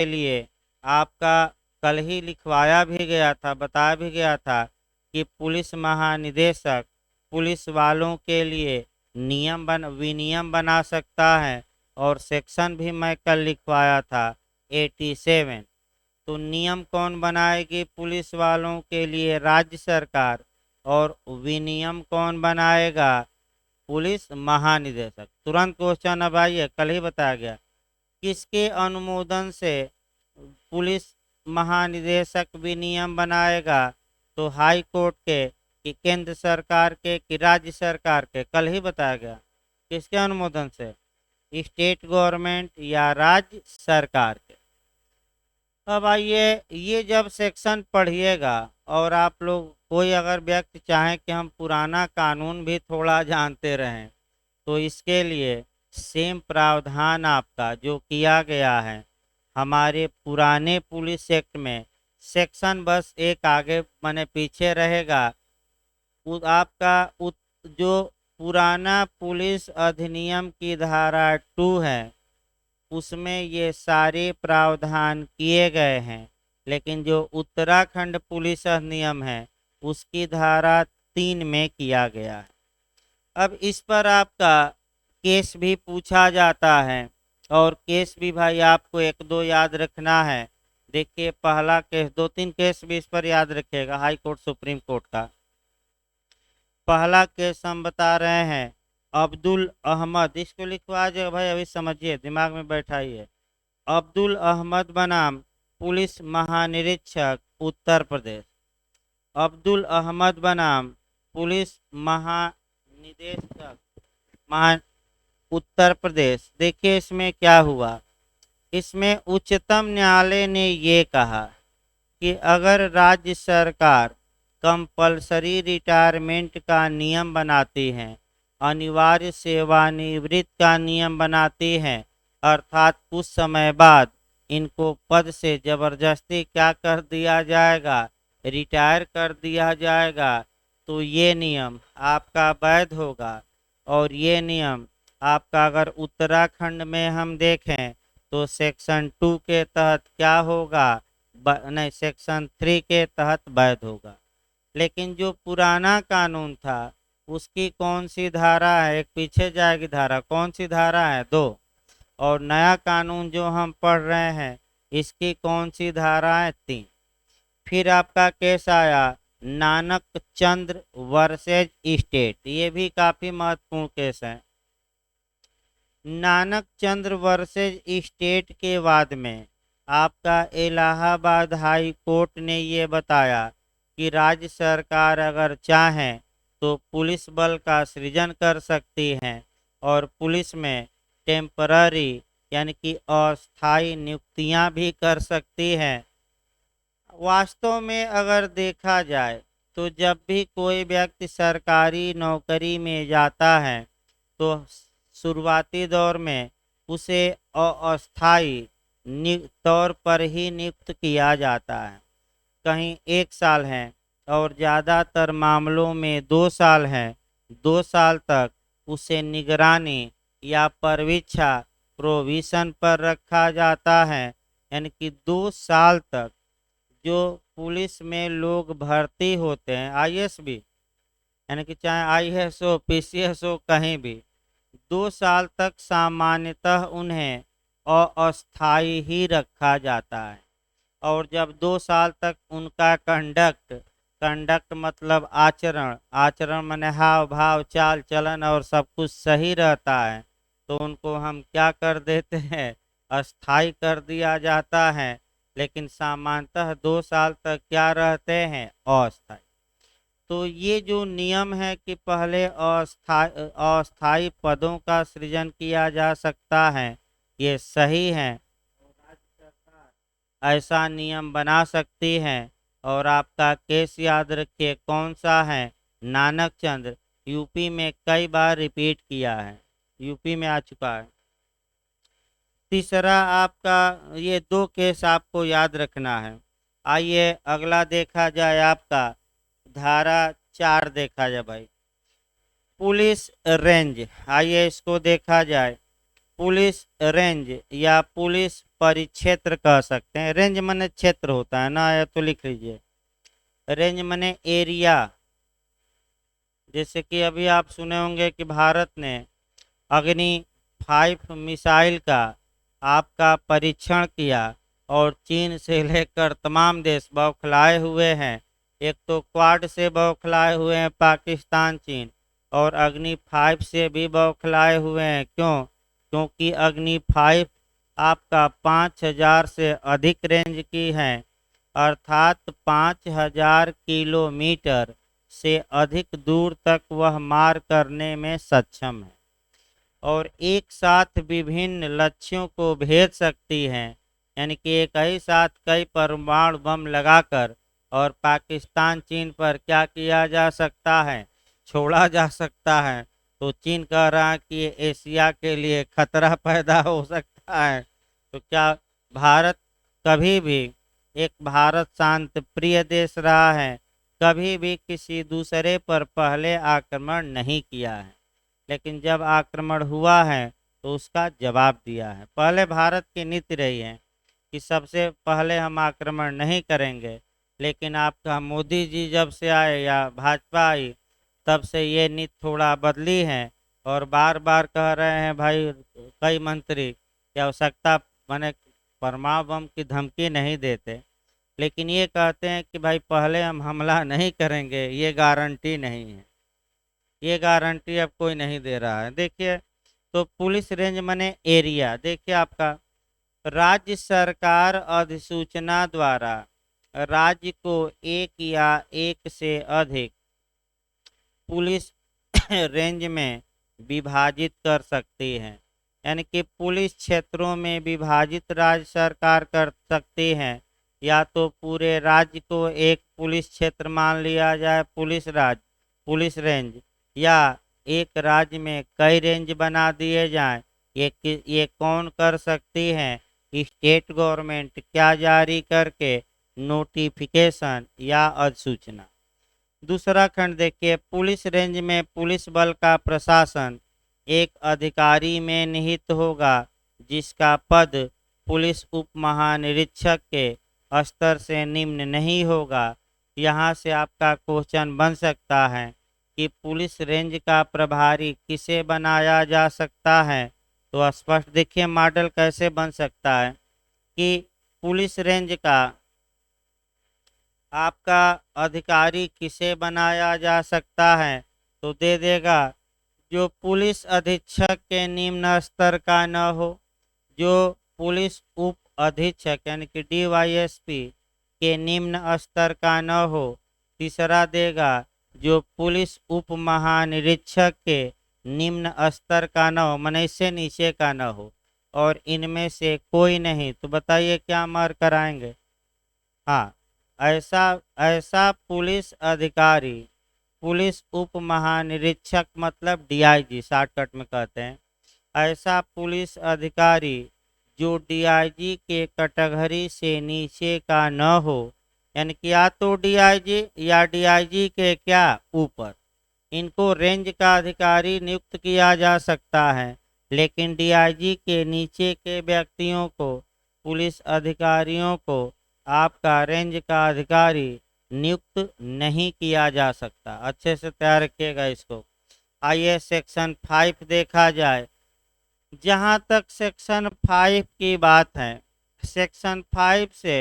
के लिए आपका कल ही लिखवाया भी गया था, बताया भी गया था कि पुलिस महानिदेशक पुलिस वालों के लिए विनियम बना सकता है। और सेक्शन भी मैं कल लिखवाया था 87। तो नियम कौन बनाएगी पुलिस वालों के लिए? राज्य सरकार। और विनियम कौन बनाएगा? पुलिस महानिदेशक। तुरंत क्वेश्चन अब आइए, कल ही बताया गया किसके अनुमोदन से पुलिस महानिदेशक विनियम बनाएगा? तो हाई कोर्ट के, कि केंद्र सरकार के, कि राज्य सरकार के? कल ही बताया गया किसके अनुमोदन से, स्टेट गवर्नमेंट या राज्य सरकार के। अब आइए, ये जब सेक्शन पढ़िएगा और आप लोग कोई अगर व्यक्ति चाहे कि हम पुराना कानून भी थोड़ा जानते रहें, तो इसके लिए सेम प्रावधान आपका जो किया गया है हमारे पुराने पुलिस एक्ट में, सेक्शन बस एक आगे माने पीछे रहेगा। आपका जो पुराना पुलिस अधिनियम की धारा 2 है उसमें ये सारे प्रावधान किए गए हैं, लेकिन जो उत्तराखंड पुलिस अधिनियम है उसकी धारा 3 में किया गया है। अब इस पर आपका केस भी पूछा जाता है, और केस भी भाई आपको एक दो याद रखना है। देखिए, पहला केस, दो तीन केस भी इस पर याद रखिएगा, हाई कोर्ट सुप्रीम कोर्ट का। पहला केस हम बता रहे हैं अब्दुल अहमद, इसको लिखवा जाए भाई, अभी समझिए, दिमाग में बैठाइए। अब्दुल अहमद बनाम पुलिस महानिरीक्षक उत्तर प्रदेश। अब्दुल अहमद बनाम पुलिस महानिदेशक महा उत्तर प्रदेश। देखिए इसमें क्या हुआ, इसमें उच्चतम न्यायालय ने ये कहा कि अगर राज्य सरकार कंपलसरी रिटायरमेंट का नियम बनाती है, अनिवार्य सेवानिवृत्त का नियम बनाती है, अर्थात कुछ समय बाद इनको पद से जबरदस्ती क्या कर दिया जाएगा, रिटायर कर दिया जाएगा, तो ये नियम आपका वैध होगा। और ये नियम आपका अगर उत्तराखंड में हम देखें तो सेक्शन 2 के तहत क्या होगा, नहीं, सेक्शन 3 के तहत वैध होगा। लेकिन जो पुराना कानून था उसकी कौन सी धारा है, एक पीछे जाएगी धारा, कौन सी धारा है, 2। और नया कानून जो हम पढ़ रहे हैं इसकी कौन सी धारा है, 3। फिर आपका केस आया नानक चंद्र वर्सेज स्टेट, ये भी काफी महत्वपूर्ण केस है। नानक चंद्र वर्सेज स्टेट के बाद में आपका इलाहाबाद हाई कोर्ट ने ये बताया कि राज्य सरकार अगर चाहे तो पुलिस बल का सृजन कर सकती है और पुलिस में टेम्पररी यानी कि अस्थायी नियुक्तियां भी कर सकती है। वास्तव में अगर देखा जाए तो जब भी कोई व्यक्ति सरकारी नौकरी में जाता है तो शुरुआती दौर में उसे अस्थायी तौर पर ही नियुक्त किया जाता है। कहीं 1 साल है और ज़्यादातर मामलों में 2 साल है। 2 साल तक उसे निगरानी या परवीक्षा प्रोविशन पर रखा जाता है, यानी कि 2 साल तक जो पुलिस में लोग भर्ती होते हैं, आईएएस भी, यानी कि चाहे आईएएस हो, पीसीएस हो, कहीं भी 2 साल तक सामान्यतः उन्हें अस्थायी ही रखा जाता है। और जब 2 साल तक उनका कंडक्ट मतलब आचरण, आचरण माने हाव भाव चाल चलन और सब कुछ सही रहता है, तो उनको हम क्या कर देते हैं, अस्थायी कर दिया जाता है। लेकिन सामान्यतः 2 साल तक क्या रहते हैं, अस्थायी। तो ये जो नियम है कि पहले अस्थायी पदों का सृजन किया जा सकता है, ये सही है। राज्य सरकार ऐसा नियम बना सकती है। और आपका केस याद रखिए कौन सा है, नानक चंद्र, यूपी में कई बार रिपीट किया है, यूपी में आ चुका है। तीसरा आपका, ये 2 केस आपको याद रखना है। आइए अगला देखा जाए, आपका धारा 4 देखा जाए भाई, पुलिस रेंज। आइए इसको देखा जाए। पुलिस रेंज या पुलिस परिक्षेत्र कह सकते हैं। रेंज माने क्षेत्र होता है ना, या तो लिख लीजिए रेंज माने एरिया। जैसे कि अभी आप सुने होंगे कि भारत ने अग्नि 5 मिसाइल का आपका परीक्षण किया और चीन से लेकर तमाम देश बौखलाए हुए हैं। एक तो क्वाड से बौखलाए हुए हैं पाकिस्तान, चीन, और अग्नि 5 से भी बौखलाए हुए हैं। क्यों? क्योंकि अग्नि 5 आपका 5000 से अधिक रेंज की है, अर्थात 5000 किलोमीटर से अधिक दूर तक वह मार करने में सक्षम है और एक साथ विभिन्न लक्ष्यों को भेद सकती हैं। यानी कि एक ही साथ कई परमाणु बम लगाकर और पाकिस्तान चीन पर क्या किया जा सकता है, छोड़ा जा सकता है। तो चीन कह रहा है कि ये एशिया के लिए खतरा पैदा हो सकता है। तो क्या भारत कभी भी, एक भारत शांत प्रिय देश रहा है, कभी भी किसी दूसरे पर पहले आक्रमण नहीं किया है, लेकिन जब आक्रमण हुआ है तो उसका जवाब दिया है। पहले भारत की नीति रही है कि सबसे पहले हम आक्रमण नहीं करेंगे, लेकिन आपका मोदी जी जब से आए या भाजपा आई तब से ये नीति थोड़ा बदली है और बार बार कह रहे हैं भाई कई मंत्री कि आवश्यकता माने परमाणु बम की धमकी नहीं देते, लेकिन ये कहते हैं कि भाई पहले हम हमला नहीं करेंगे, ये गारंटी नहीं है। ये गारंटी अब कोई नहीं दे रहा है। देखिए, तो पुलिस रेंज माने एरिया। देखिए आपका राज्य सरकार अधिसूचना द्वारा राज्य को एक या एक से अधिक पुलिस रेंज में विभाजित कर सकती है। यानी कि पुलिस क्षेत्रों में विभाजित राज्य सरकार कर सकती है, या तो पूरे राज्य को एक पुलिस क्षेत्र मान लिया जाए, पुलिस राज्य, पुलिस रेंज, या एक राज्य में कई रेंज बना दिए जाएं। ये कौन कर सकती है? स्टेट गवर्नमेंट, क्या जारी करके? नोटिफिकेशन या अधिसूचना। दूसरा खंड देखिए, पुलिस रेंज में पुलिस बल का प्रशासन एक अधिकारी में निहित होगा जिसका पद पुलिस उप महानिरीक्षक के स्तर से निम्न नहीं होगा। यहाँ से आपका क्वेश्चन बन सकता है कि पुलिस रेंज का प्रभारी किसे बनाया जा सकता है। तो स्पष्ट देखिए मॉडल कैसे बन सकता है कि पुलिस रेंज का आपका अधिकारी किसे बनाया जा सकता है। तो दे देगा जो पुलिस अधीक्षक के निम्न स्तर का न हो, जो पुलिस उप अधीक्षक यानी कि डीवाईएसपी के निम्न स्तर का न हो। तीसरा देगा जो पुलिस उप महानिरीक्षक के निम्न स्तर का न हो, माने इससे नीचे का न हो, और इनमें से कोई नहीं। तो बताइए क्या मार्क कराएंगे? हाँ, ऐसा ऐसा पुलिस अधिकारी, पुलिस उप महानिरीक्षक मतलब डीआईजी शॉर्टकट में कहते हैं, ऐसा पुलिस अधिकारी जो डीआईजी के कैटेगरी से नीचे का न हो, यानी कि या तो डीआईजी या डीआईजी के क्या ऊपर, इनको रेंज का अधिकारी नियुक्त किया जा सकता है। लेकिन डीआईजी के नीचे के व्यक्तियों को, पुलिस अधिकारियों को आपका रेंज का अधिकारी नियुक्त नहीं किया जा सकता। अच्छे से तैयार रखिएगा इसको। आइए सेक्शन 5 देखा जाए। जहां तक सेक्शन 5 की बात है, सेक्शन 5 से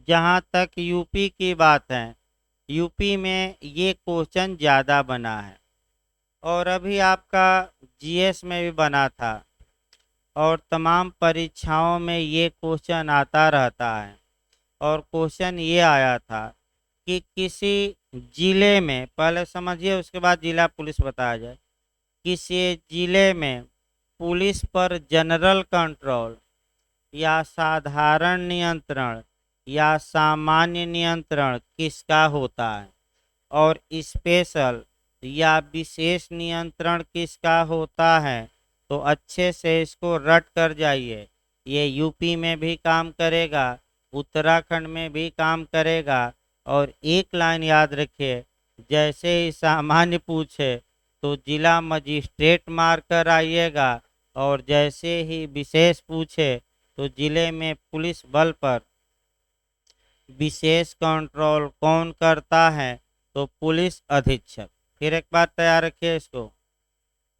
जहां तक यूपी की बात है, यूपी में ये क्वेश्चन ज़्यादा बना है और अभी आपका जीएस में भी बना था और तमाम परीक्षाओं में ये क्वेश्चन आता रहता है। और क्वेश्चन ये आया था कि किसी जिले में, पहले समझिए उसके बाद जिला पुलिस बताया जाए, किसी जिले में पुलिस पर जनरल कंट्रोल या साधारण नियंत्रण या सामान्य नियंत्रण किसका होता है, और स्पेशल या विशेष नियंत्रण किसका होता है। तो अच्छे से इसको रट कर जाइए। ये यूपी में भी काम करेगा, उत्तराखंड में भी काम करेगा। और एक लाइन याद रखिए, जैसे ही सामान्य पूछे तो जिला मजिस्ट्रेट मार कर आइएगा, और जैसे ही विशेष पूछे तो जिले में पुलिस बल पर विशेष कंट्रोल कौन करता है, तो पुलिस अधीक्षक। फिर एक बात तैयार रखिए इसको,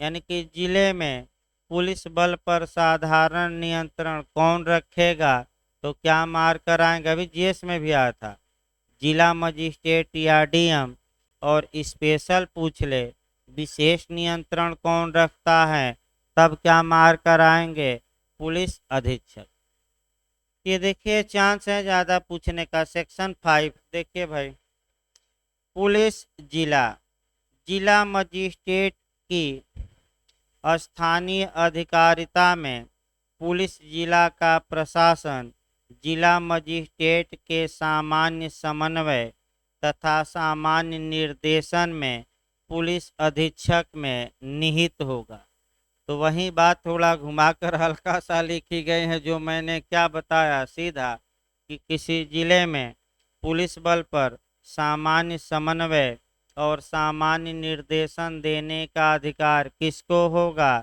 यानी कि जिले में पुलिस बल पर साधारण नियंत्रण कौन रखेगा, तो क्या मार कर आएंगे, अभी जीएस में भी आया था, जिला मजिस्ट्रेट या डीएम। और स्पेशल पूछ ले विशेष नियंत्रण कौन रखता है, तब क्या मार कर आएंगे, पुलिस अधीक्षक। ये देखिए चांस है ज्यादा पूछने का। सेक्शन 5 देखिए भाई, पुलिस जिला, जिला मजिस्ट्रेट की स्थानीय अधिकारिता में पुलिस जिला का प्रशासन जिला मजिस्ट्रेट के सामान्य समन्वय तथा सामान्य निर्देशन में पुलिस अधीक्षक में निहित होगा। तो वही बात थोड़ा घुमाकर हल्का सा लिखी गई है, जो मैंने क्या बताया सीधा कि किसी जिले में पुलिस बल पर सामान्य समन्वय और सामान्य निर्देशन देने का अधिकार किसको होगा,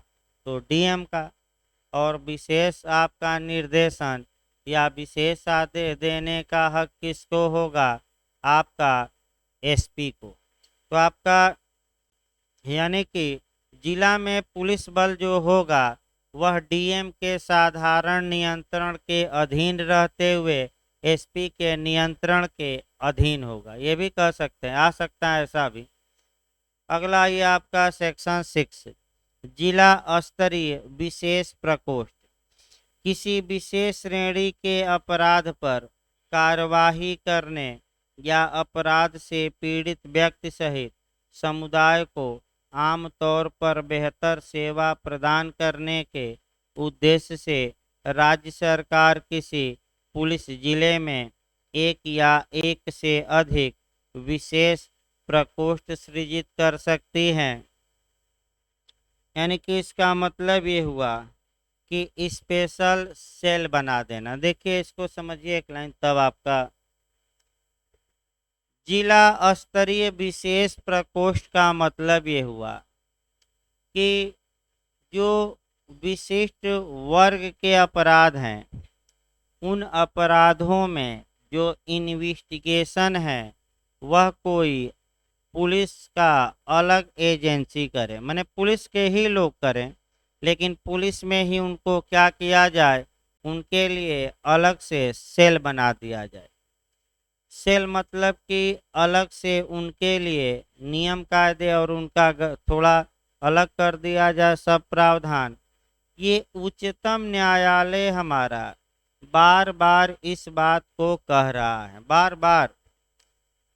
तो डीएम का। और विशेष आपका निर्देशन या विशेष आदेश देने का हक किसको होगा, आपका एसपी को। तो आपका यानी कि जिला में पुलिस बल जो होगा वह डीएम के साधारण नियंत्रण के अधीन रहते हुए एसपी के नियंत्रण के अधीन होगा, ये भी कह सकते हैं, आ सकता है ऐसा भी। अगला ये आपका सेक्शन 6, जिला स्तरीय विशेष प्रकोष्ठ। किसी विशेष श्रेणी के अपराध पर कार्यवाही करने या अपराध से पीड़ित व्यक्ति सहित समुदाय को आमतौर पर बेहतर सेवा प्रदान करने के उद्देश्य से राज्य सरकार किसी पुलिस जिले में एक या एक से अधिक विशेष प्रकोष्ठ सृजित कर सकती है। यानी कि इसका मतलब ये हुआ कि स्पेशल सेल बना देना। देखिए इसको समझिए एक लाइन, तब आपका जिला स्तरीय विशेष प्रकोष्ठ का मतलब ये हुआ कि जो विशिष्ट वर्ग के अपराध हैं उन अपराधों में जो इन्वेस्टिगेशन है वह कोई पुलिस का अलग एजेंसी करे, माने पुलिस के ही लोग करें, लेकिन पुलिस में ही उनको क्या किया जाए, उनके लिए अलग से सेल बना दिया जाए। सेल मतलब कि अलग से उनके लिए नियम कायदे और उनका थोड़ा अलग कर दिया जाए सब प्रावधान। ये उच्चतम न्यायालय हमारा बार बार इस बात को कह रहा है, बार बार,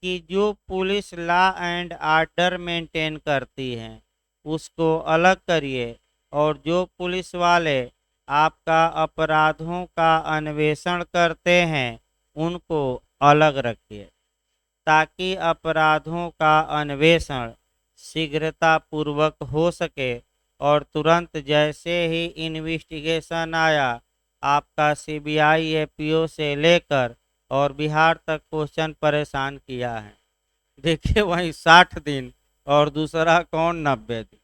कि जो police law and order maintain करती है उसको अलग करिए, और जो पुलिस वाले आपका अपराधों का अन्वेषण करते हैं उनको अलग रखिए, ताकि अपराधों का अन्वेषण शीघ्रता पूर्वक हो सके और तुरंत जैसे ही इन्वेस्टिगेशन आया आपका सीबीआई एपीओ से लेकर और बिहार तक क्वेश्चन परेशान किया है। देखिए वहीं 60 दिन और दूसरा कौन 90 दिन।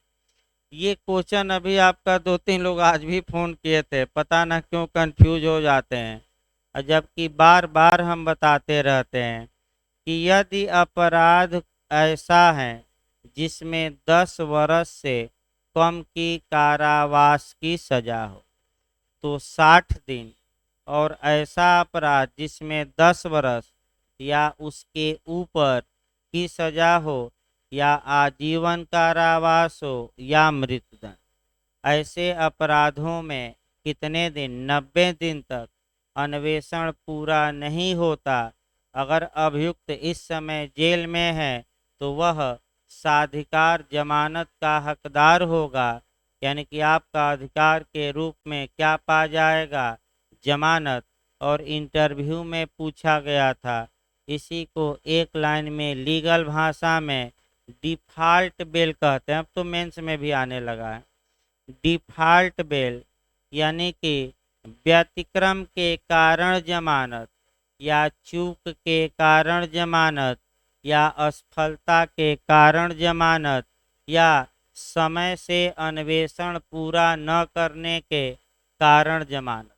ये क्वेश्चन अभी आपका 2-3 लोग आज भी फोन किए थे, पता ना क्यों कंफ्यूज हो जाते हैं, और जबकि बार बार हम बताते रहते हैं कि यदि अपराध ऐसा है जिसमें 10 वर्ष से कम की कारावास की सजा हो तो 60 दिन, और ऐसा अपराध जिसमें 10 वर्ष या उसके ऊपर की सजा हो या आजीवन कारावास हो या मृत्युदंड, ऐसे अपराधों में कितने दिन, 90 दिन तक अन्वेषण पूरा नहीं होता। अगर अभियुक्त इस समय जेल में है तो वह साधिकार जमानत का हकदार होगा, यानी कि आपका अधिकार के रूप में क्या पा जाएगा, जमानत। और इंटरव्यू में पूछा गया था, इसी को एक लाइन में लीगल भाषा में डिफॉल्ट बेल कहते हैं, अब तो मेंस में भी आने लगा है। डिफॉल्ट बेल यानी कि व्यतिक्रम के कारण जमानत या चूक के कारण जमानत या असफलता के कारण जमानत या समय से अन्वेषण पूरा न करने के कारण जमानत।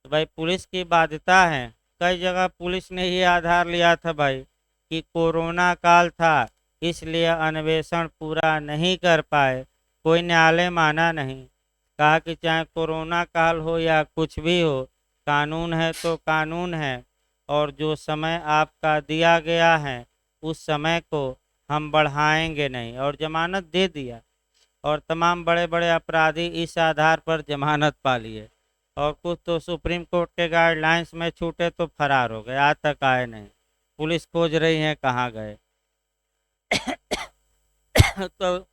तो भाई पुलिस की बाध्यता है। कई जगह पुलिस ने ये आधार लिया था भाई कि कोरोना काल था, इसलिए अन्वेषण पूरा नहीं कर पाए, कोई न्यायालय माना नहीं। कहा कि चाहे कोरोना काल हो या कुछ भी हो, कानून है तो कानून है, और जो समय आपका दिया गया है उस समय को हम बढ़ाएंगे नहीं, और जमानत दे दिया। और तमाम बड़े बड़े अपराधी इस आधार पर जमानत पा लिए, और कुछ तो सुप्रीम कोर्ट के गाइडलाइंस में छूटे तो फरार हो गए, आज तक आए नहीं। पुलिस खोज रही है कहाँ गए। तो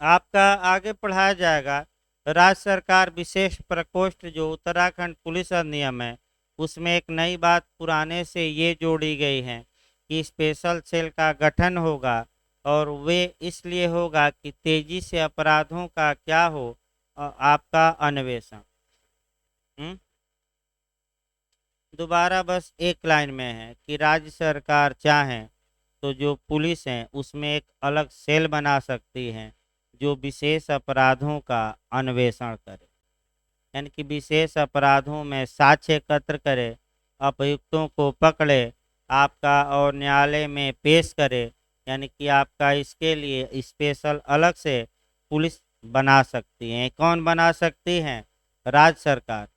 आपका आगे पढ़ाया जाएगा। राज्य सरकार विशेष प्रकोष्ठ जो उत्तराखंड पुलिस अधिनियम है, उसमें एक नई बात पुराने से ये जोड़ी गई है कि स्पेशल सेल का गठन होगा, और वे इसलिए होगा कि तेजी से अपराधों का क्या हो, आपका अन्वेषण। दोबारा बस एक लाइन में है कि राज्य सरकार चाहे तो जो पुलिस है उसमें एक अलग सेल बना सकती है जो विशेष अपराधों का अन्वेषण करे, यानी कि विशेष अपराधों में साक्ष्य एकत्र करे, अभियुक्तों को पकड़े आपका और न्यायालय में पेश करे। यानी कि आपका इसके लिए स्पेशल अलग से पुलिस बना सकती है। कौन बना सकती है? राज्य सरकार।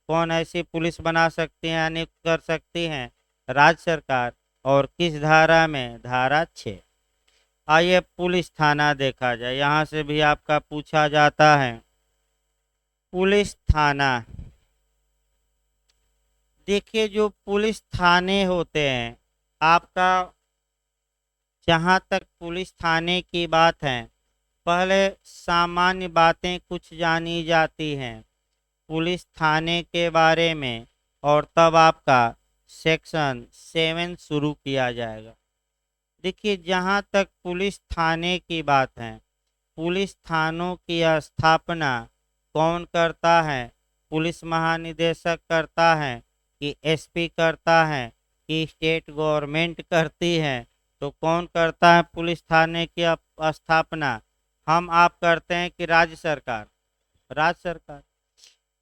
कौन ऐसी पुलिस बना सकती है, नियुक्त कर सकती हैं? राज्य सरकार। और किस धारा में? धारा 6। आइए पुलिस थाना देखा जाए, यहाँ से भी आपका पूछा जाता है। पुलिस थाना, देखिए जो पुलिस थाने होते हैं, आपका जहाँ तक पुलिस थाने की बात है, पहले सामान्य बातें कुछ जानी जाती हैं पुलिस थाने के बारे में, और तब आपका सेक्शन 7 शुरू किया जाएगा। देखिए जहाँ तक पुलिस थाने की बात है, पुलिस थानों की स्थापना कौन करता है? पुलिस महानिदेशक करता है कि एसपी करता है कि स्टेट गवर्नमेंट करती है? तो कौन करता है पुलिस थाने की स्थापना? हम आप करते हैं कि राज्य सरकार? राज्य सरकार।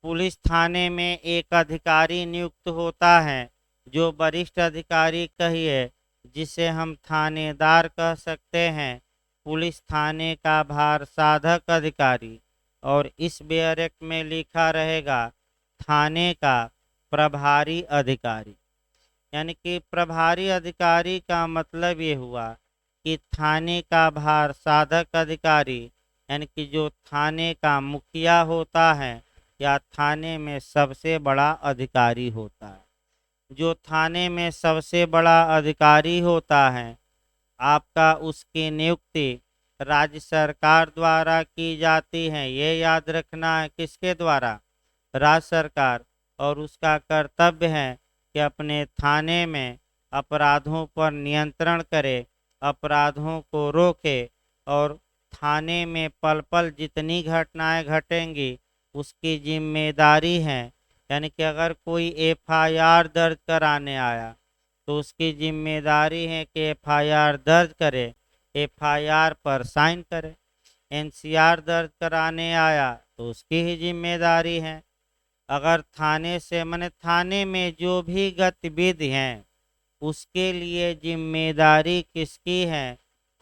पुलिस थाने में एक अधिकारी नियुक्त होता है जो वरिष्ठ अधिकारी कहिए, जिसे हम थानेदार कह सकते हैं। पुलिस थाने का भार साधक अधिकारी, और इस बेयरक में लिखा रहेगा थाने का प्रभारी अधिकारी। यानी कि प्रभारी अधिकारी का मतलब ये हुआ कि थाने का भार साधक अधिकारी, यानी कि जो थाने का मुखिया होता है या थाने में सबसे बड़ा अधिकारी होता है। जो थाने में सबसे बड़ा अधिकारी होता है, आपका उसकी नियुक्ति राज्य सरकार द्वारा की जाती है। ये याद रखना है, किसके द्वारा? राज्य सरकार। और उसका कर्तव्य है कि अपने थाने में अपराधों पर नियंत्रण करे, अपराधों को रोके, और थाने में पल पल जितनी घटनाएं घटेंगी उसकी जिम्मेदारी है। यानी कि अगर कोई एफआईआर दर्ज कराने आया तो उसकी जिम्मेदारी है कि एफआईआर दर्ज करे, एफआईआर पर साइन करे। एनसीआर दर्ज कराने आया तो उसकी ही जिम्मेदारी है। अगर थाने से माने थाने में जो भी गतिविधि हैं उसके लिए जिम्मेदारी किसकी है?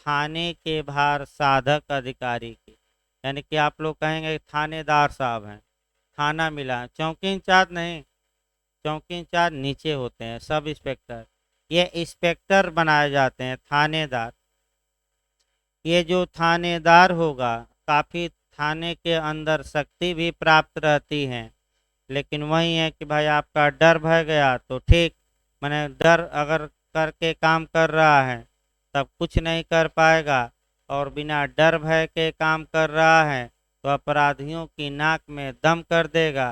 थाने के भार साधक अधिकारी की। यानी कि आप लोग कहेंगे थानेदार साहब हैं, थाना मिला है। चौकी इंचार्ज नहीं, चौकी इंचार्ज नीचे होते हैं, सब इंस्पेक्टर। ये इंस्पेक्टर बनाए जाते हैं, थानेदार। ये जो थानेदार होगा, काफ़ी थाने के अंदर शक्ति भी प्राप्त रहती है, लेकिन वही है कि भाई आपका डर भय गया तो ठीक, मैंने डर अगर करके काम कर रहा है तब कुछ नहीं कर पाएगा, और बिना डर भय के काम कर रहा है तो अपराधियों की नाक में दम कर देगा।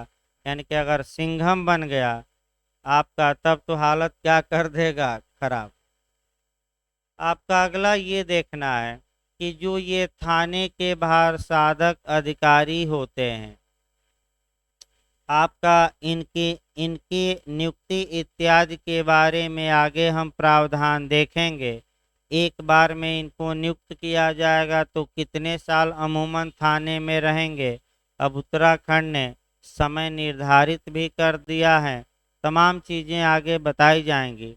यानी कि अगर सिंघम बन गया आपका, तब तो हालत क्या कर देगा? खराब। आपका अगला ये देखना है कि जो ये थाने के भार साधक अधिकारी होते हैं, आपका इनकी इनकी नियुक्ति इत्यादि के बारे में आगे हम प्रावधान देखेंगे। एक बार में इनको नियुक्त किया जाएगा तो कितने साल अमूमन थाने में रहेंगे। अब उत्तराखंड ने समय निर्धारित भी कर दिया है। तमाम चीज़ें आगे बताई जाएंगी,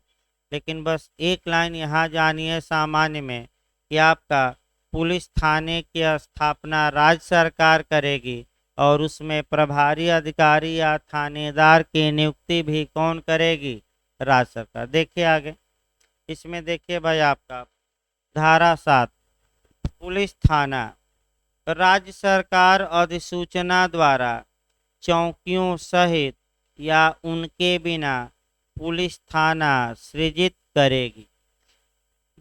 लेकिन बस एक लाइन यहाँ जानिए सामान्य में कि आपका पुलिस थाने की स्थापना राज्य सरकार करेगी और उसमें प्रभारी अधिकारी या थानेदार की नियुक्ति भी कौन करेगी? राज्य सरकार। देखिए आगे, इसमें देखिए भाई आपका धारा 7 पुलिस थाना राज्य सरकार अधिसूचना द्वारा चौकियों सहित या उनके बिना पुलिस थाना सृजित करेगी।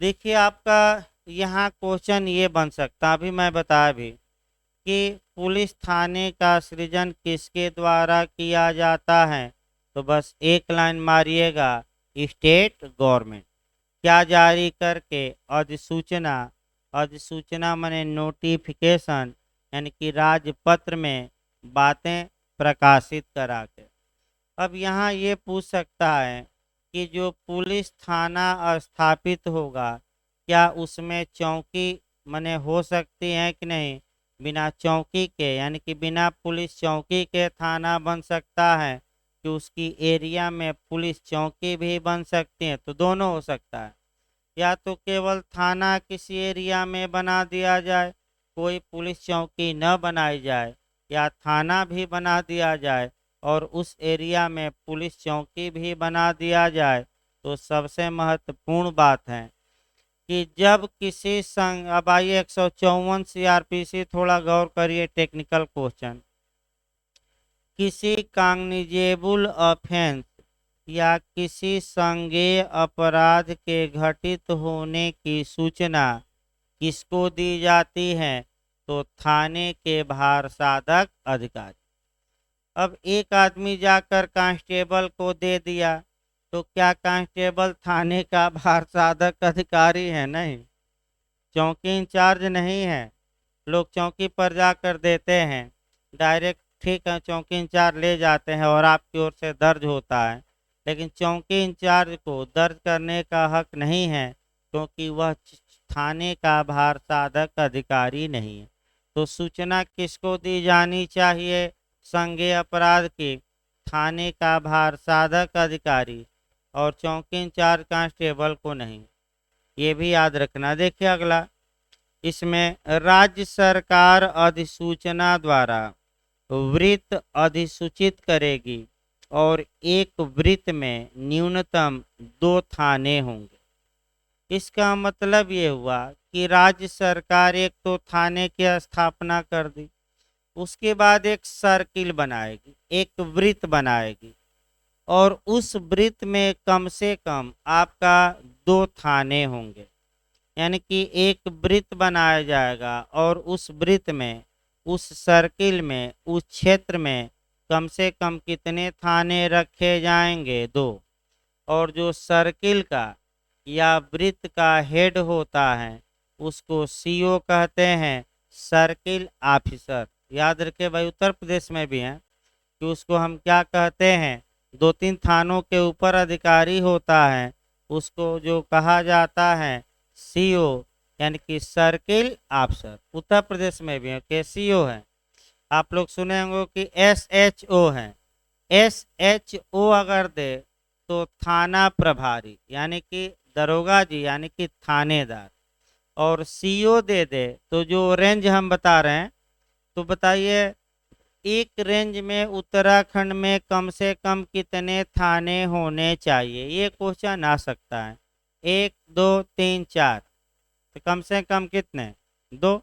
देखिए आपका यहाँ क्वेश्चन ये बन सकता, अभी मैं बताया भी कि पुलिस थाने का सृजन किसके द्वारा किया जाता है, तो बस एक लाइन मारिएगा, स्टेट गवर्नमेंट। क्या जारी करके? अधिसूचना। अधिसूचना माने नोटिफिकेशन, यानी कि राजपत्र में बातें प्रकाशित करा के। अब यहाँ ये पूछ सकता है कि जो पुलिस थाना स्थापित होगा, क्या उसमें चौकी माने हो सकती है कि नहीं? बिना चौकी के, यानी कि बिना पुलिस चौकी के थाना बन सकता है कि उसकी एरिया में पुलिस चौकी भी बन सकती है? तो दोनों हो सकता है। या तो केवल थाना किसी एरिया में बना दिया जाए, कोई पुलिस चौकी न बनाई जाए, या थाना भी बना दिया जाए और उस एरिया में पुलिस चौकी भी बना दिया जाए। तो सबसे महत्वपूर्ण बात है कि जब किसी संघ, अब आइए 154 CRPC थोड़ा गौर करिए, टेक्निकल क्वेश्चन। किसी कॉग्निजेबल ऑफेंस या किसी संज्ञेय अपराध के घटित होने की सूचना किसको दी जाती है? तो थाने के भार साधक अधिकारी। अब एक आदमी जाकर कांस्टेबल को दे दिया, तो क्या कांस्टेबल थाने का भार साधक अधिकारी है? नहीं, चौकी इंचार्ज नहीं है। लोग चौकी पर जाकर देते हैं डायरेक्ट, ठीक है, चौकी इंचार्ज ले जाते हैं और आपकी ओर से दर्ज होता है, लेकिन चौकी इंचार्ज को दर्ज करने का हक नहीं है, क्योंकि वह थाने का भार साधक अधिकारी नहीं है। तो सूचना किसको दी जानी चाहिए संज्ञेय अपराध की? थाने का भार साधक अधिकारी, और चौकी इंचार्ज कांस्टेबल को नहीं। ये भी याद रखना। देखिए अगला, इसमें राज्य सरकार अधिसूचना द्वारा वृत्त अधिसूचित करेगी और एक वृत्त में न्यूनतम 2 थाने होंगे। इसका मतलब ये हुआ कि राज्य सरकार एक तो थाने की स्थापना कर दी, उसके बाद एक सर्किल बनाएगी, एक वृत्त बनाएगी, और उस वृत्त में कम से कम आपका 2 थाने होंगे। यानी कि एक वृत्त बनाया जाएगा और उस वृत्त में, उस सर्किल में, उस क्षेत्र में कम से कम कितने थाने रखे जाएंगे? 2। और जो सर्किल का या वृत्त का हेड होता है उसको सीओ कहते हैं, सर्किल ऑफिसर। याद रखे भाई, उत्तर प्रदेश में भी है कि उसको हम क्या कहते हैं? 2-3 थानों के ऊपर अधिकारी होता है, उसको जो कहा जाता है सीओ, यानी कि सर्किल ऑफिसर। उत्तर प्रदेश में भी है कि सीओ है। आप लोग सुने होंगे कि एसएचओ है। एसएचओ अगर दे तो थाना प्रभारी, यानी कि दरोगा जी, यानी कि थानेदार। और सीओ दे दे तो जो रेंज हम बता रहे हैं, तो बताइए एक रेंज में उत्तराखंड में कम से कम कितने थाने होने चाहिए? ये क्वेश्चन आ सकता है। 1 2 3 4, तो कम से कम कितने? 2।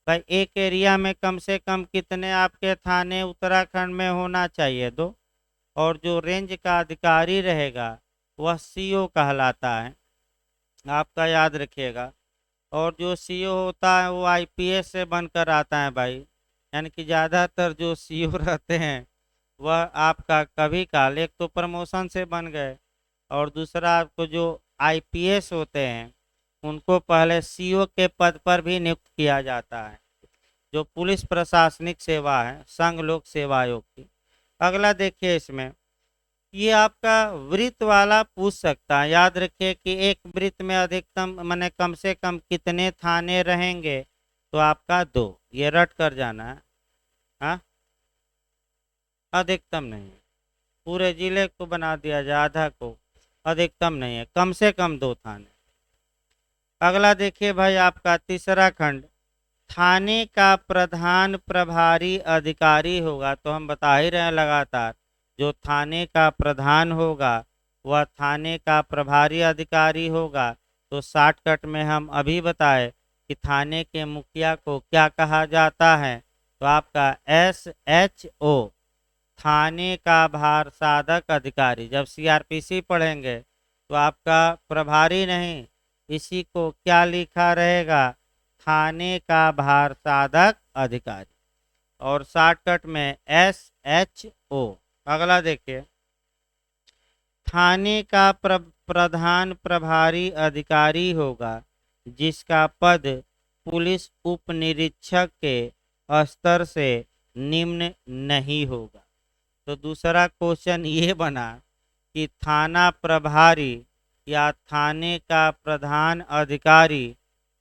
भाई एक एरिया में कम से कम कितने आपके थाने उत्तराखंड में होना चाहिए? 2। और जो रेंज का अधिकारी रहेगा वह सीओ कहलाता है, आपका याद रखिएगा। और जो सीओ होता है वो आईपीएस से बनकर आता है भाई, यानी कि ज़्यादातर जो सीओ रहते हैं वह आपका कभी काल एक तो प्रमोशन से बन गए, और दूसरा आपको जो आईपीएस होते हैं उनको पहले सीओ के पद पर भी नियुक्त किया जाता है, जो पुलिस प्रशासनिक सेवा है, संघ लोक सेवा आयोग की। अगला देखिए इसमें ये आपका वृत्त वाला पूछ सकता है। याद रखिए कि एक वृत्त में अधिकतम माने कम से कम कितने थाने रहेंगे, तो आपका 2, ये रट कर जाना है। हाँ, अधिकतम नहीं, पूरे जिले को बना दिया जाए आधा को, अधिकतम नहीं है, कम से कम 2 थाने। अगला देखिए भाई आपका तीसरा खंड, थाने का प्रधान प्रभारी अधिकारी होगा। तो हम बता ही रहे हैं लगातार, जो थाने का प्रधान होगा वह थाने का प्रभारी अधिकारी होगा। तो शॉर्टकट में हम अभी बताए कि थाने के मुखिया को क्या कहा जाता है, तो आपका SHO, थाने का भार साधक अधिकारी। जब CRPC पढ़ेंगे तो आपका प्रभारी नहीं, इसी को क्या लिखा रहेगा, थाने का भार साधक अधिकारी, और शॉर्टकट में SHO। अगला देखिए, थाने का प्रधान प्रभारी अधिकारी होगा जिसका पद पुलिस उप निरीक्षक के स्तर से निम्न नहीं होगा। तो दूसरा क्वेश्चन ये बना कि थाना प्रभारी या थाने का प्रधान अधिकारी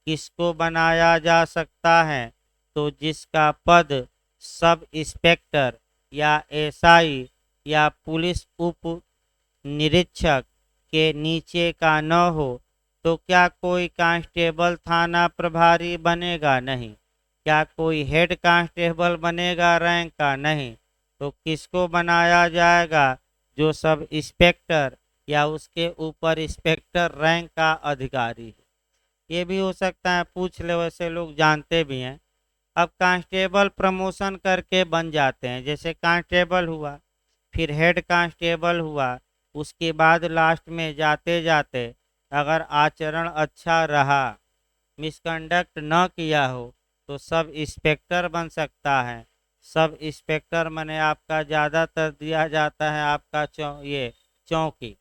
किसको बनाया जा सकता है, तो जिसका पद सब इंस्पेक्टर या SI या पुलिस उप निरीक्षक के नीचे का न हो। तो क्या कोई कांस्टेबल थाना प्रभारी बनेगा? नहीं। क्या कोई हेड कांस्टेबल बनेगा रैंक का? नहीं। तो किसको बनाया जाएगा, जो सब इंस्पेक्टर या उसके ऊपर इंस्पेक्टर रैंक का अधिकारी है। ये भी हो सकता है पूछ ले, वैसे लोग जानते भी हैं। अब कांस्टेबल प्रमोशन करके बन जाते हैं, जैसे कांस्टेबल हुआ, फिर हेड कांस्टेबल हुआ, उसके बाद लास्ट में जाते जाते अगर आचरण अच्छा रहा, मिसकंडक्ट न किया हो, तो सब इंस्पेक्टर बन सकता है। सब इंस्पेक्टर माने आपका ज़्यादातर दिया जाता है आपका ये चौकी,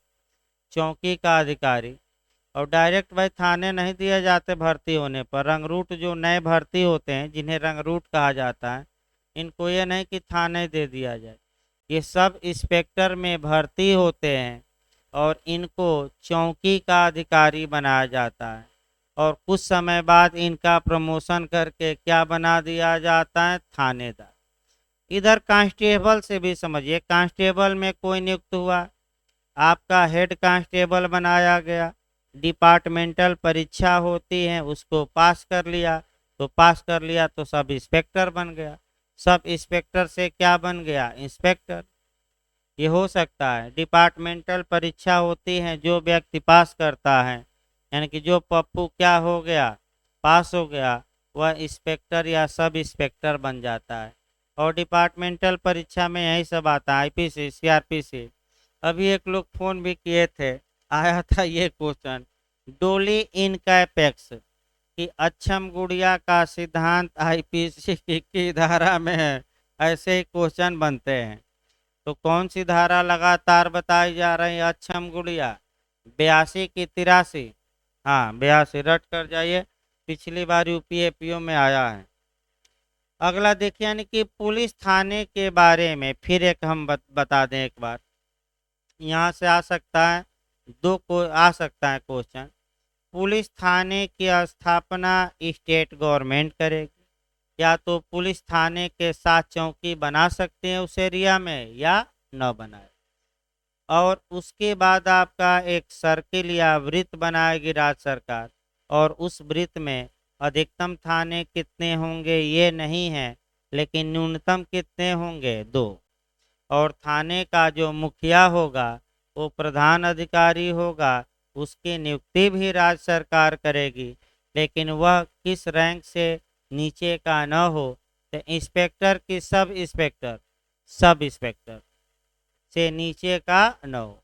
चौकी का अधिकारी। और डायरेक्ट भाई थाने नहीं दिए जाते भर्ती होने पर। रंगरूट जो नए भर्ती होते हैं, जिन्हें रंगरूट कहा जाता है, इनको ये नहीं कि थाने दे दिया जाए, ये सब इंस्पेक्टर में भर्ती होते हैं और इनको चौकी का अधिकारी बनाया जाता है। और कुछ समय बाद इनका प्रमोशन करके क्या बना दिया जाता है, थानेदार। इधर कांस्टेबल से भी समझिए, कांस्टेबल में कोई नियुक्त हुआ, आपका हेड कांस्टेबल बनाया गया, डिपार्टमेंटल परीक्षा होती है, उसको पास कर लिया, तो पास कर लिया तो सब इंस्पेक्टर बन गया। सब इंस्पेक्टर से क्या बन गया, इंस्पेक्टर। ये हो सकता है। डिपार्टमेंटल परीक्षा होती है, जो व्यक्ति पास करता है, यानी कि जो पप्पू क्या हो गया, पास हो गया, वह इंस्पेक्टर या सब इंस्पेक्टर बन जाता है। और डिपार्टमेंटल परीक्षा में यही सब आता है, IPC CRPC। अभी एक लोग फोन भी किए थे, आया था ये क्वेश्चन, डोली इन कैपेक्स कि अक्षम गुड़िया का सिद्धांत IPC की धारा में है। ऐसे ही क्वेश्चन बनते हैं। तो कौन सी धारा लगातार बताई जा रही है, अक्षम गुड़िया 82 की 83? हाँ 82, रट कर जाइए, पिछली बार UPAPO में आया है। अगला देखिए, यानी कि पुलिस थाने के बारे में फिर एक हम बता दें एक बार। यहाँ से आ सकता है, दो को आ सकता है क्वेश्चन। पुलिस थाने की स्थापना स्टेट गवर्नमेंट करेगी, या तो पुलिस थाने के साथ चौकी बना सकते हैं उस एरिया में, या न बनाए। और उसके बाद आपका एक सर्किल या वृत्त बनाएगी राज्य सरकार, और उस वृत्त में अधिकतम थाने कितने होंगे ये नहीं है, लेकिन न्यूनतम कितने होंगे, 2। और थाने का जो मुखिया होगा वो प्रधान अधिकारी होगा, उसकी नियुक्ति भी राज्य सरकार करेगी, लेकिन वह किस रैंक से नीचे का न हो, तो इंस्पेक्टर की सब इंस्पेक्टर, सब इंस्पेक्टर से नीचे का न हो।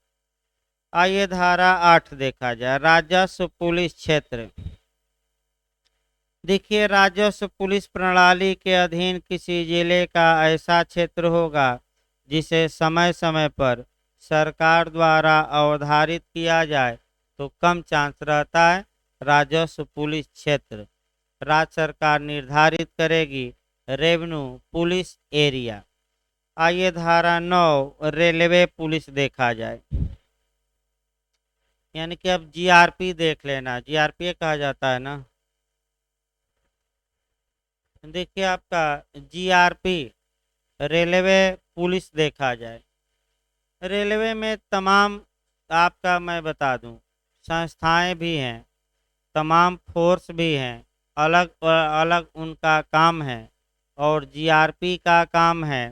आइए धारा 8 देखा जाए, राजस्व पुलिस क्षेत्र। देखिए, राजस्व पुलिस प्रणाली के अधीन किसी जिले का ऐसा क्षेत्र होगा जिसे समय समय पर सरकार द्वारा अवधारित किया जाए, तो कम चांस रहता है राजस्व पुलिस क्षेत्र। राज्य सरकार निर्धारित करेगी रेवेन्यू पुलिस एरिया। आइए धारा 9 रेलवे पुलिस देखा जाए। यानी कि अब जीआरपी देख लेना, जीआरपी कहा जाता है ना। देखिए आपका जीआरपी रेलवे पुलिस देखा जाए। रेलवे में तमाम आपका मैं बता दूं संस्थाएं भी हैं, तमाम फोर्स भी हैं, अलग अलग उनका काम है। और जीआरपी का काम है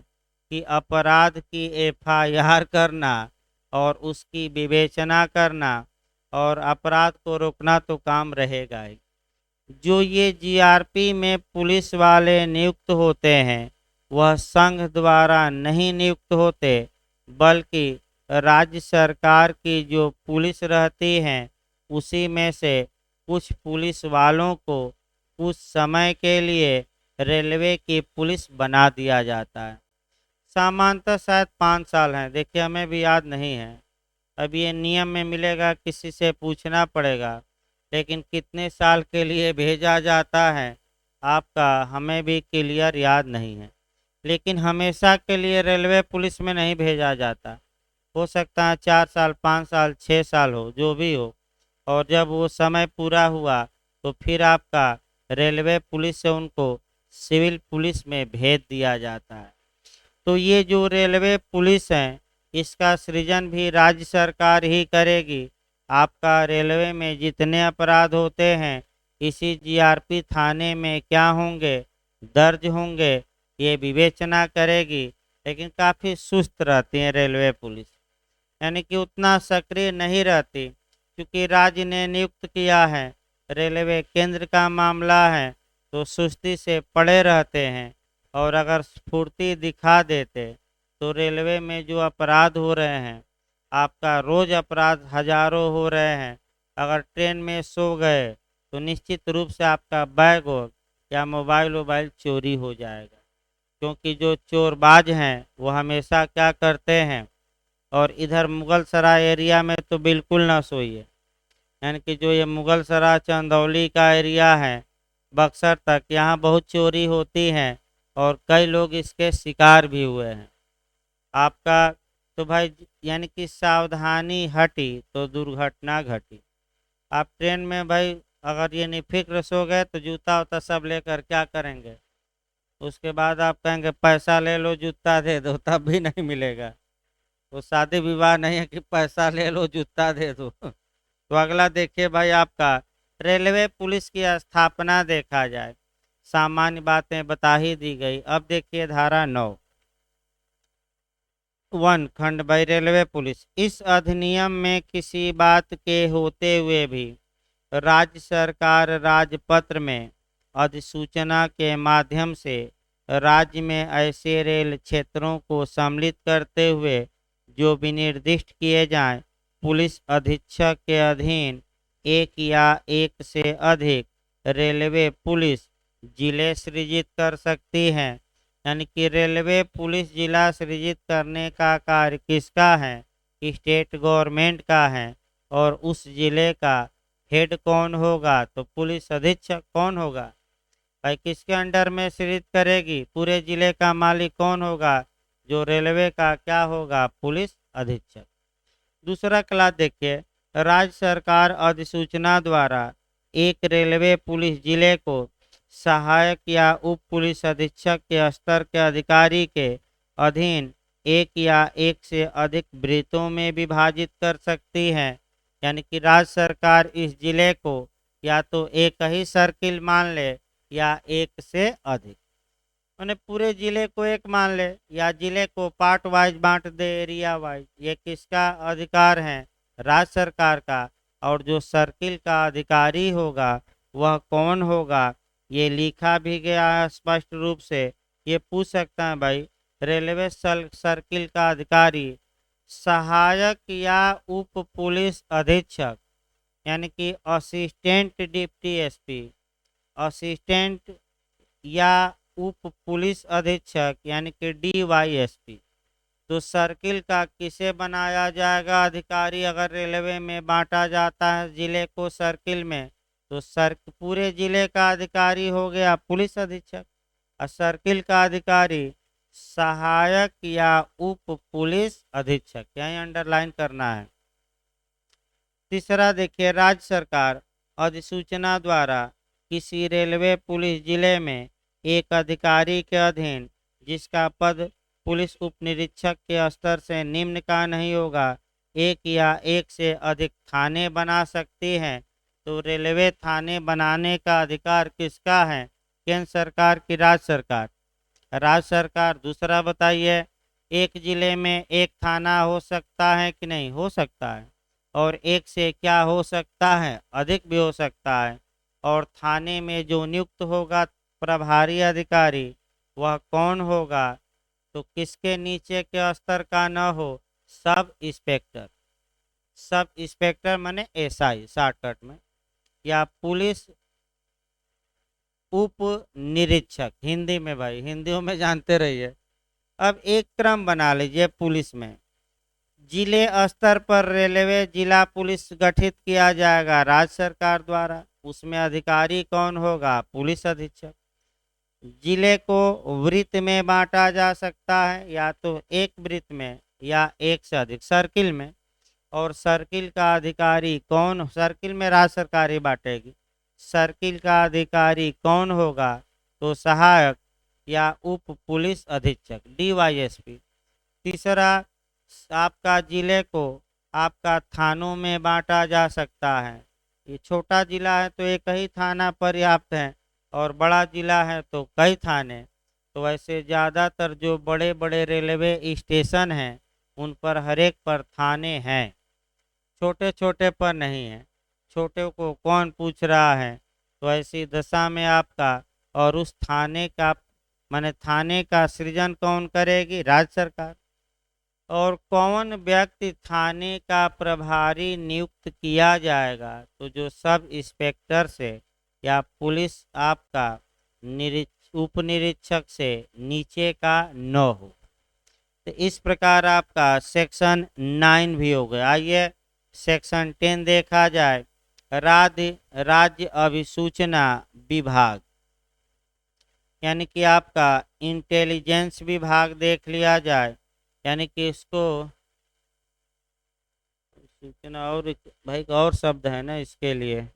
कि अपराध की एफआईआर करना और उसकी विवेचना करना और अपराध को रोकना तो काम रहेगा ही। जो ये जीआरपी में पुलिस वाले नियुक्त होते हैं वह संघ द्वारा नहीं नियुक्त होते, बल्कि राज्य सरकार की जो पुलिस रहती है उसी में से कुछ पुलिस वालों को कुछ समय के लिए रेलवे की पुलिस बना दिया जाता है। सामान्यतः शायद 5 साल हैं, देखिए हमें भी याद नहीं है। अब ये नियम में मिलेगा, किसी से पूछना पड़ेगा, लेकिन कितने साल के लिए भेजा जाता है आपका हमें भी क्लियर याद नहीं है। लेकिन हमेशा के लिए रेलवे पुलिस में नहीं भेजा जाता, हो सकता है 4 साल 5 साल 6 साल हो, जो भी हो। और जब वो समय पूरा हुआ तो फिर आपका रेलवे पुलिस से उनको सिविल पुलिस में भेज दिया जाता है। तो ये जो रेलवे पुलिस है इसका सृजन भी राज्य सरकार ही करेगी। आपका रेलवे में जितने अपराध होते हैं इसी जीआरपी थाने में क्या होंगे, दर्ज होंगे, ये विवेचना करेगी। लेकिन काफ़ी सुस्त रहती है रेलवे पुलिस, यानी कि उतना सक्रिय नहीं रहती, क्योंकि राज्य ने नियुक्त किया है, रेलवे केंद्र का मामला है, तो सुस्ती से पड़े रहते हैं। और अगर स्फूर्ति दिखा देते तो रेलवे में जो अपराध हो रहे हैं, आपका रोज अपराध हजारों हो रहे हैं, अगर ट्रेन में सो गए तो निश्चित रूप से आपका बैग हो या मोबाइल वोबाइल चोरी हो जाएगा। क्योंकि जो चोरबाज हैं वो हमेशा क्या करते हैं, और इधर मुगल सराय एरिया में तो बिल्कुल ना सोइए। यानी कि जो ये मुगल सराय चंदौली का एरिया है बक्सर तक, यहाँ बहुत चोरी होती है और कई लोग इसके शिकार भी हुए हैं आपका। तो भाई यानी कि सावधानी हटी तो दुर्घटना घटी। आप ट्रेन में भाई अगर ये निफिक्र सो गए तो जूता उता सब लेकर क्या करेंगे, उसके बाद आप कहेंगे पैसा ले लो जूता दे दो, तब भी नहीं मिलेगा। तो शादी विवाह नहीं है कि पैसा ले लो जूता दे दो। तो अगला देखिए भाई आपका रेलवे पुलिस की स्थापना देखा जाए। सामान्य बातें बता ही दी गई। अब देखिए धारा 9 1 खंड भाई रेलवे पुलिस। इस अधिनियम में किसी बात के होते हुए भी राज्य सरकार राजपत्र में अधिसूचना के माध्यम से राज्य में ऐसे रेल क्षेत्रों को सम्मिलित करते हुए जो विनिर्दिष्ट किए जाएं, पुलिस अधीक्षक के अधीन एक या एक से अधिक रेलवे पुलिस जिले सृजित कर सकती हैं। यानी कि रेलवे पुलिस जिला सृजित करने का कार्य किसका है, स्टेट गवर्नमेंट का है। और उस जिले का हेड कौन होगा, तो पुलिस अधीक्षक कौन होगा भाई, किसके अंडर में सृजित करेगी, पूरे जिले का मालिक कौन होगा, जो रेलवे का क्या होगा, पुलिस अधीक्षक। दूसरा क्लास देखिए, राज्य सरकार अधिसूचना द्वारा एक रेलवे पुलिस जिले को सहायक या उप पुलिस अधीक्षक के स्तर के अधिकारी के अधीन एक या एक से अधिक वृत्तों में विभाजित कर सकती है। यानी कि राज्य सरकार इस जिले को या तो एक ही सर्किल मान ले या एक से अधिक, मैंने पूरे जिले को एक मान ले या जिले को पार्ट वाइज बांट दे, एरिया वाइज। ये किसका अधिकार है, राज्य सरकार का। और जो सर्किल का अधिकारी होगा वह कौन होगा, ये लिखा भी गया है स्पष्ट रूप से। ये पूछ सकता है भाई, रेलवे सर्किल का अधिकारी सहायक या उप पुलिस अधीक्षक, यानी कि असिस्टेंट डिप्टी एसपी, असिस्टेंट या उप पुलिस अधीक्षक यानी कि डीवाईएसपी। तो सर्किल का किसे बनाया जाएगा अधिकारी, अगर रेलवे में बांटा जाता है जिले को सर्किल में, तो पूरे जिले का अधिकारी हो गया पुलिस अधीक्षक। और सर्किल का अधिकारी सहायक या उप पुलिस अधीक्षक, यही अंडरलाइन करना है। तीसरा देखिए, राज्य सरकार अधिसूचना द्वारा किसी रेलवे पुलिस जिले में एक अधिकारी के अधीन जिसका पद पुलिस उप निरीक्षक के स्तर से निम्न का नहीं होगा, एक या एक से अधिक थाने बना सकती है। तो रेलवे थाने बनाने का अधिकार किसका है? केंद्र सरकार की राज्य सरकार? राज्य सरकार। दूसरा बताइए, एक जिले में एक थाना हो सकता है कि नहीं? हो सकता है। और एक से क्या हो सकता है? अधिक भी हो सकता है। और थाने में जो नियुक्त होगा प्रभारी अधिकारी, वह कौन होगा? तो किसके नीचे के स्तर का न हो? Sub inspector. सब इंस्पेक्टर माने एसआई शॉर्टकट में, या पुलिस उप निरीक्षक हिंदी में। भाई हिंदियों में जानते रहिए। अब एक क्रम बना लीजिए पुलिस में। जिले स्तर पर रेलवे जिला पुलिस गठित किया जाएगा राज्य सरकार द्वारा। उसमें अधिकारी कौन होगा? पुलिस अधीक्षक। जिले को वृत्त में बांटा जा सकता है, या तो एक वृत्त में या एक से अधिक सर्किल में। और सर्किल का अधिकारी कौन? सर्किल में राज्य सरकार ही बांटेगी। सर्किल का अधिकारी कौन होगा? तो सहायक या उप पुलिस अधीक्षक, डीवाईएसपी। तीसरा, आपका जिले को आपका थानों में बांटा जा सकता है। ये छोटा जिला है तो एक ही थाना पर्याप्त है, और बड़ा जिला है तो कई थाने। तो वैसे ज़्यादातर जो बड़े बड़े रेलवे स्टेशन हैं उन पर हर एक पर थाने हैं, छोटे छोटे पर नहीं है। छोटे को कौन पूछ रहा है? तो ऐसी दशा में आपका, और उस थाने का माने थाने का सृजन कौन करेगी? राज्य सरकार। और कौन व्यक्ति थाने का प्रभारी नियुक्त किया जाएगा? तो जो सब इंस्पेक्टर से या पुलिस आपका उप निरीक्षक से नीचे का न हो। तो इस प्रकार आपका सेक्शन 9 भी हो गया। आइए सेक्शन 10 देखा जाए। राज्य अभिसूचना विभाग, यानी कि आपका इंटेलिजेंस विभाग देख लिया जाए। यानी कि इसको सूचना, और भाई और शब्द है ना इसके लिए,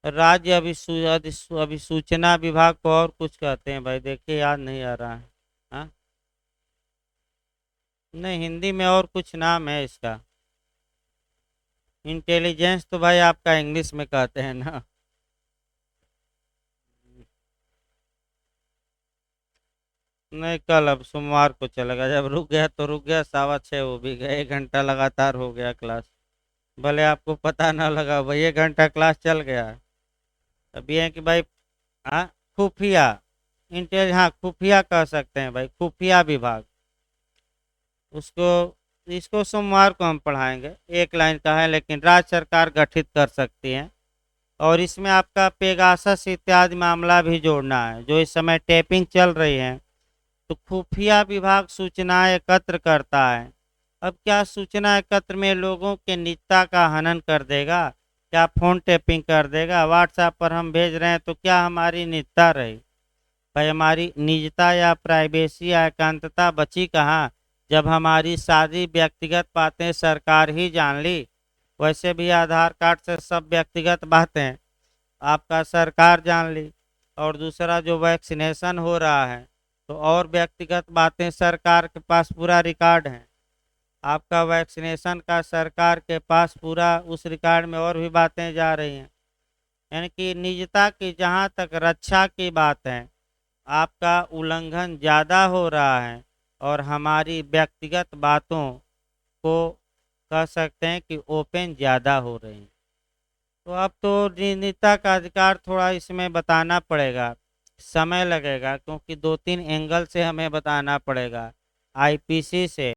राज्य अभिसूचना विभाग को और कुछ कहते हैं भाई, देखिए याद नहीं आ रहा है। हाँ, नहीं हिंदी में और कुछ नाम है इसका। इंटेलिजेंस तो भाई आपका इंग्लिश में कहते हैं ना। नहीं, कल अब सोमवार को चलेगा। जब रुक गया तो रुक गया, 6:15 वो भी गया, 1 घंटा लगातार हो गया क्लास। भले आपको पता ना लगा भाई 1 घंटा क्लास चल गया। अब ये है कि भाई, हाँ, खुफिया हाँ खुफिया कह सकते हैं भाई, खुफिया विभाग। उसको इसको सोमवार को हम पढ़ाएंगे। एक लाइन का है, लेकिन राज्य सरकार गठित कर सकती है। और इसमें आपका पेगासस इत्यादि मामला भी जोड़ना है, जो इस समय टेपिंग चल रही है। तो खुफिया विभाग सूचनाएं एकत्र करता है। अब क्या सूचना एकत्र में लोगों के निजता का हनन कर देगा? क्या फोन टेपिंग कर देगा? व्हाट्सएप पर हम भेज रहे हैं तो क्या हमारी निजता रही? भाई हमारी निजता या प्राइवेसी या एकांतता बची कहाँ, जब हमारी सारी व्यक्तिगत बातें सरकार ही जान ली। वैसे भी आधार कार्ड से सब व्यक्तिगत बातें आपका सरकार जान ली। और दूसरा, जो वैक्सीनेशन हो रहा है तो और व्यक्तिगत बातें सरकार के पास पूरा रिकॉर्ड है। आपका वैक्सीनेशन का सरकार के पास पूरा उस रिकॉर्ड में और भी बातें जा रही हैं। यानी कि निजता की जहाँ तक रक्षा की बात है, आपका उल्लंघन ज़्यादा हो रहा है, और हमारी व्यक्तिगत बातों को कह सकते हैं कि ओपन ज़्यादा हो रही हैं। तो अब तो निजता का अधिकार थोड़ा इसमें बताना पड़ेगा, समय लगेगा, क्योंकि 2-3 एंगल से हमें बताना पड़ेगा। आईपीसी से